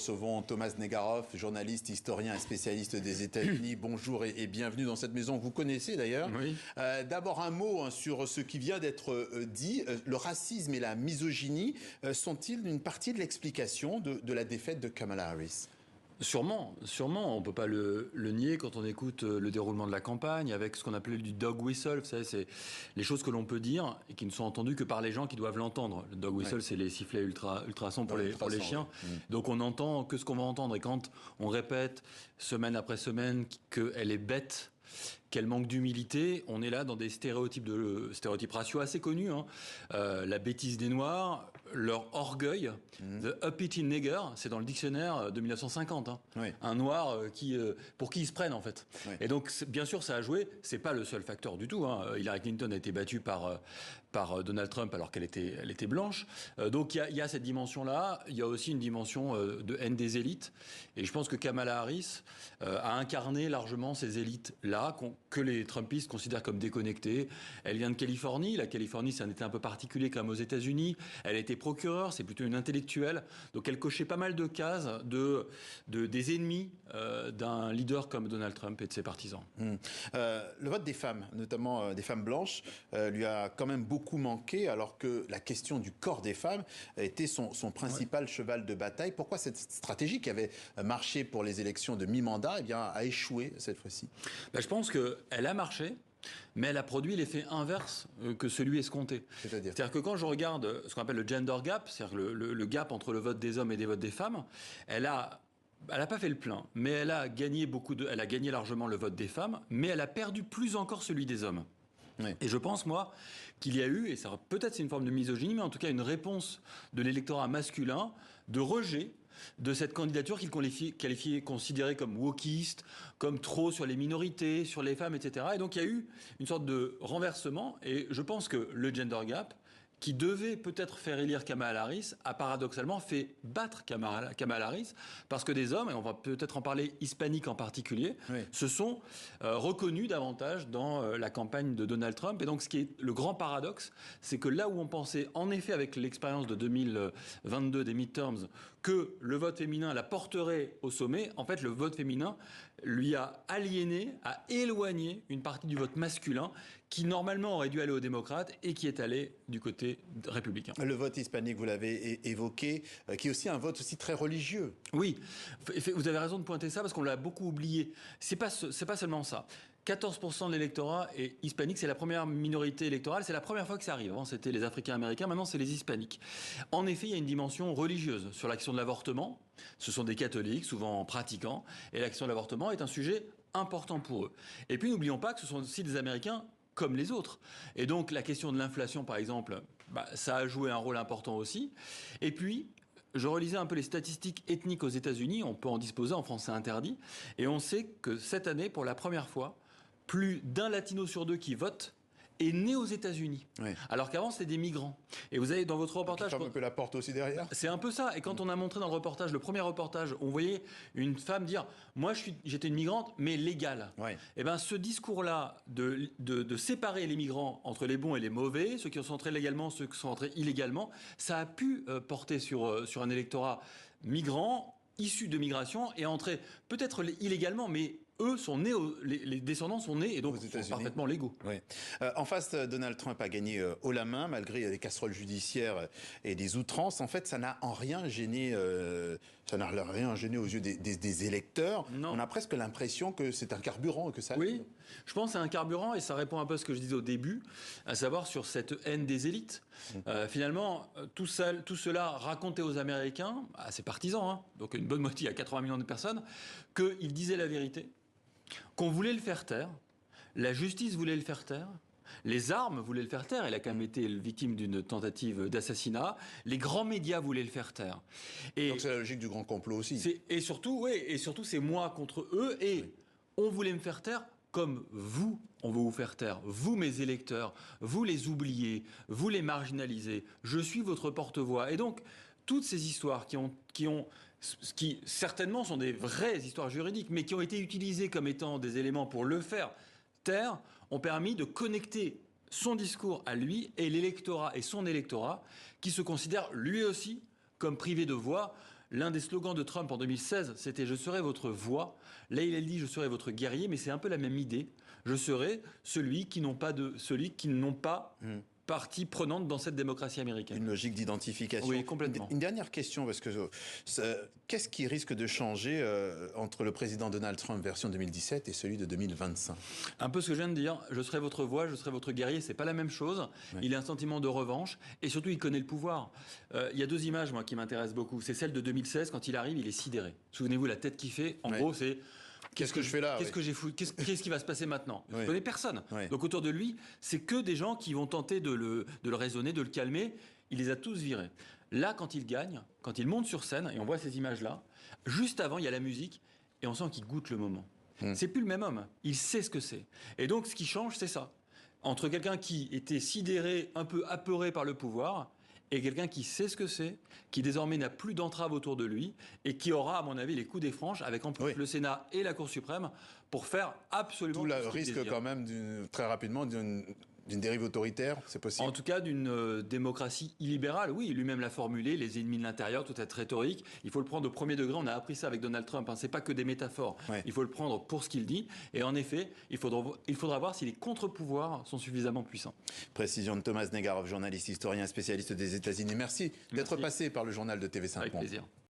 recevons Thomas Negaroff, journaliste, historien et spécialiste des États-Unis. Bonjour et bienvenue dans cette maison que vous connaissez d'ailleurs. Oui. D'abord un mot sur ce qui vient d'être dit. Le racisme et la misogynie sont-ils une partie de l'explication de la défaite de Kamala Harris ? Sûrement, on ne peut pas le nier quand on écoute le déroulement de la campagne avec ce qu'on appelait du dog whistle. Vous savez, c'est les choses que l'on peut dire et qui ne sont entendues que par les gens qui doivent l'entendre. Le dog whistle, c'est les sifflets ultrasons pour les chiens. Oui. Donc on n'entend que ce qu'on va entendre. Et quand on répète semaine après semaine qu'elle est bête, qu'elle manque d'humilité, on est là dans des stéréotypes ratio assez connus. La bêtise des Noirs, leur orgueil, the uppity nigger, c'est dans le dictionnaire de 1950. Oui. Un Noir pour qui ils se prennent en fait. Oui. Et donc bien sûr ça a joué. C'est pas le seul facteur du tout. Hillary Clinton a été battue par Donald Trump alors qu'elle était blanche. Donc il y a cette dimension-là. Il y a aussi une dimension de haine des élites. Et je pense que Kamala Harris a incarné largement ces élites-là que les Trumpistes considèrent comme déconnectées. Elle vient de Californie. La Californie, c'est un État un peu particulier comme aux États-Unis. Elle a été procureure, c'est plutôt une intellectuelle. Donc elle cochait pas mal de cases des ennemis d'un leader comme Donald Trump et de ses partisans. Le vote des femmes, notamment des femmes blanches, lui a quand même beaucoup manqué, alors que la question du corps des femmes était son principal cheval de bataille. Pourquoi cette stratégie qui avait marché pour les élections de mi-mandat a échoué cette fois-ci ? Je pense qu'elle a marché, mais elle a produit l'effet inverse que celui escompté. C'est-à-dire que quand je regarde ce qu'on appelle le gender gap, c'est-à-dire le gap entre le vote des hommes et des votes des femmes, elle n'a pas fait le plein, mais elle a gagné largement le vote des femmes, mais elle a perdu plus encore celui des hommes. Oui. Et je pense, moi, qu'il y a eu, et ça peut-être c'est une forme de misogynie, mais en tout cas une réponse de l'électorat masculin de rejet de cette candidature qu'il considérait comme wokiste, comme trop sur les minorités, sur les femmes, etc. Et donc il y a eu une sorte de renversement, et je pense que le gender gap, qui devait peut-être faire élire Kamala Harris, a paradoxalement fait battre Kamala Harris, parce que des hommes, et on va peut-être en parler, hispaniques en particulier, oui, se sont reconnus davantage dans la campagne de Donald Trump. Et donc ce qui est le grand paradoxe, c'est que là où on pensait, en effet, avec l'expérience de 2022 des midterms, que le vote féminin la porterait au sommet, en fait le vote féminin lui a aliéné, a éloigné une partie du vote masculin qui normalement aurait dû aller aux démocrates et qui est allé du côté républicain. Le vote hispanique, vous l'avez évoqué, qui est aussi un vote aussi très religieux. Oui, vous avez raison de pointer ça parce qu'on l'a beaucoup oublié. C'est pas seulement ça. 14% de l'électorat est hispanique, c'est la première minorité électorale, c'est la première fois que ça arrive. Avant, c'était les Africains-Américains, maintenant c'est les Hispaniques. En effet, il y a une dimension religieuse sur la question de l'avortement. Ce sont des catholiques, souvent pratiquants, et la question de l'avortement est un sujet important pour eux. Et puis, n'oublions pas que ce sont aussi des Américains comme les autres. Et donc, la question de l'inflation, par exemple, ça a joué un rôle important aussi. Et puis, je relisais un peu les statistiques ethniques aux États-Unis. On peut en disposer, en France c'est interdit. Et on sait que cette année, pour la première fois, plus d'un latino sur deux qui vote est né aux États-Unis. Oui. Alors qu'avant, c'était des migrants. Et vous avez dans votre reportage... Qui ferme un peu la porte aussi derrière. C'est un peu ça. Et quand on a montré dans le reportage, le premier reportage, on voyait une femme dire « Moi, j'étais une migrante, mais légale. Oui. » Et bien, ce discours-là de séparer les migrants entre les bons et les mauvais, ceux qui sont entrés légalement, ceux qui sont entrés illégalement, ça a pu porter sur un électorat migrant, issu de migration, et entré peut-être illégalement, mais... Eux sont nés, les descendants sont nés et donc sont parfaitement légaux. Oui. En face, Donald Trump a gagné haut la main malgré des casseroles judiciaires et des outrances. En fait, ça n'a rien gêné aux yeux des électeurs. Non. On a presque l'impression que c'est un carburant, que ça. Oui, je pense que c'est un carburant et ça répond un peu à ce que je disais au début, à savoir sur cette haine des élites. Finalement, tout cela racontait aux Américains, à ses partisans, donc une bonne moitié, à 80 millions de personnes, qu'ils disaient la vérité. Qu'on voulait le faire taire, la justice voulait le faire taire, les armes voulaient le faire taire, il a quand même été victime d'une tentative d'assassinat, les grands médias voulaient le faire taire. Et donc c'est la logique du grand complot aussi. Et surtout, c'est moi contre eux, et on voulait me faire taire comme vous, on veut vous faire taire, vous mes électeurs, vous les oubliés, vous les marginalisés, je suis votre porte-voix. Et donc, toutes ces histoires qui certainement sont des vraies histoires juridiques, mais qui ont été utilisées comme étant des éléments pour le faire taire, ont permis de connecter son discours à lui et l'électorat et son électorat, qui se considère lui aussi comme privé de voix. l'un des slogans de Trump en 2016, c'était « Je serai votre voix ». Là, il a dit « Je serai votre guerrier », mais c'est un peu la même idée. Je serai celui qui n'ont pas partie prenante dans cette démocratie américaine. Une logique d'identification. Oui, complètement. Une dernière question, parce que qu'est-ce qui risque de changer entre le président Donald Trump version 2017 et celui de 2025 ? Un peu ce que je viens de dire, je serai votre voix, je serai votre guerrier, c'est pas la même chose. Ouais. Il a un sentiment de revanche et surtout il connaît le pouvoir. Il y a 2 images moi qui m'intéressent beaucoup. C'est celle de 2016, quand il arrive, il est sidéré. Souvenez-vous la tête qu'il fait, en gros c'est... Qu'est-ce que je fais là ? Qu'est-ce que j'ai foutu ? Qu'est-ce qui va se passer maintenant ? Je ne connais personne. Oui. Donc autour de lui, c'est que des gens qui vont tenter de le raisonner, de le calmer. Il les a tous virés. Là, quand il gagne, quand il monte sur scène, et on voit ces images-là, juste avant, il y a la musique, et on sent qu'il goûte le moment. C'est plus le même homme. Il sait ce que c'est. Et donc, ce qui change, c'est ça. Entre quelqu'un qui était sidéré, un peu apeuré par le pouvoir, et quelqu'un qui sait ce que c'est, qui désormais n'a plus d'entrave autour de lui, et qui aura, à mon avis, les coups des franges, avec en plus le Sénat et la Cour suprême, pour faire absolument tout ce qu'il risque désire. Quand même, très rapidement, d'une dérive autoritaire, c'est possible. En tout cas, d'une démocratie illibérale, oui, lui-même l'a formulé, les ennemis de l'intérieur, toute cette rhétorique, il faut le prendre au premier degré, on a appris ça avec Donald Trump, c'est pas que des métaphores, il faut le prendre pour ce qu'il dit, et en effet, il faudra voir si les contre-pouvoirs sont suffisamment puissants. Précision de Thomas Negarov, journaliste, historien, spécialiste des États-Unis. Merci d'être passé par le journal de TV5 Monde. Avec plaisir.